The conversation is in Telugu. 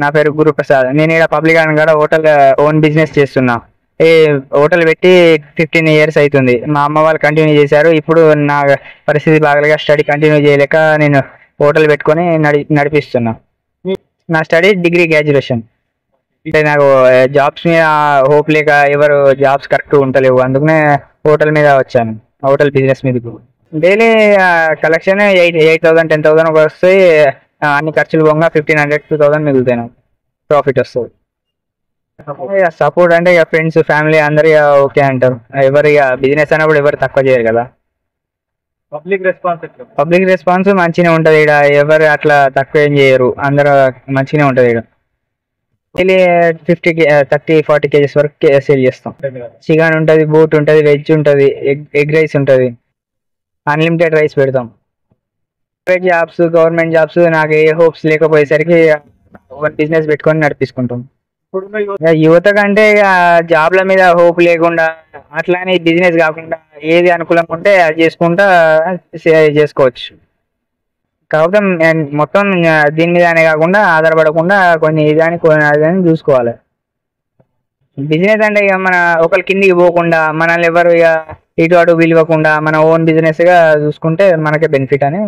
నా పేరు గురుప్రసాద్. నేను ఇక్కడ public garden hotel own business చేస్తున్నా. ఈ హోటల్ పెట్టి 15 years అవుతుంది. మా అమ్మ వాళ్ళు కంటిన్యూ చేశారు. ఇప్పుడు నా పరిస్థితి బాగలేక స్టడీ కంటిన్యూ చేయలేక నేను హోటల్ పెట్టుకొని నడిపిస్తున్నా. నా స్టడీ డిగ్రీ గ్రాడ్యుయేషన్. అంటే నాకు జాబ్స్ మీద హోప్ లేక ఎవరు జాబ్స్ కరెక్ట్ ఉంటలేవు, అందుకనే హోటల్ మీద వచ్చాను, హోటల్ బిజినెస్ మీదకు. డైలీ కలెక్షన్ 8,000 10,000 వస్తాయి. అన్ని ఖర్చులు పోగా 1,500 2,000 మిగులుతాయి, నాకు ప్రాఫిట్ వస్తుంది. సపోర్ట్ అంటే ఇక ఫ్రెండ్స్ ఫ్యామిలీ అందరు ఇక ఓకే అంటారు. ఎవరు ఇక బిజినెస్ అన్నప్పుడు ఎవరు తక్కువ చేయరు కదా. పబ్లిక్ రెస్పాన్స్ మంచిగా ఉంటుంది ఇక్కడ, ఎవరు అట్లా తక్కువ ఏం చేయరు, అందరూ మంచిగానే ఉంటుంది ఇక్కడ. డైలీ 30-40 kgs వరకు సేల్ చేస్తాం. చికెన్ ఉంటుంది, బోట్ ఉంటుంది, వెజ్ ఉంటుంది, ఎగ్ రైస్ ఉంటుంది, అన్లిమిటెడ్ రైస్ పెడతాం. ప్రైవేట్ జాబ్స్ గవర్నమెంట్ జాబ్స్ నాకు ఏ హోప్స్ లేకపోయేసరికి బిజినెస్ పెట్టుకొని నడిపించుకుంటాం. యువత కంటే జాబ్ల మీద హోప్ లేకుండా అట్లానే బిజినెస్ కాకుండా ఏది అనుకూలంగా ఉంటే అది చేసుకుంటా చేసుకోవచ్చు. కాకపోతే మొత్తం దీని మీదనే కాకుండా ఆధారపడకుండా కొన్ని ఇదాన్ని చూసుకోవాలి. బిజినెస్ అంటే ఇక మన ఒకరి కిందికి పోకుండా మనల్ని ఎవరు ఇక ఇటు అటు పిలవకుండా మన ఓన్ బిజినెస్ గా చూసుకుంటే మనకే బెనిఫిట్ అని.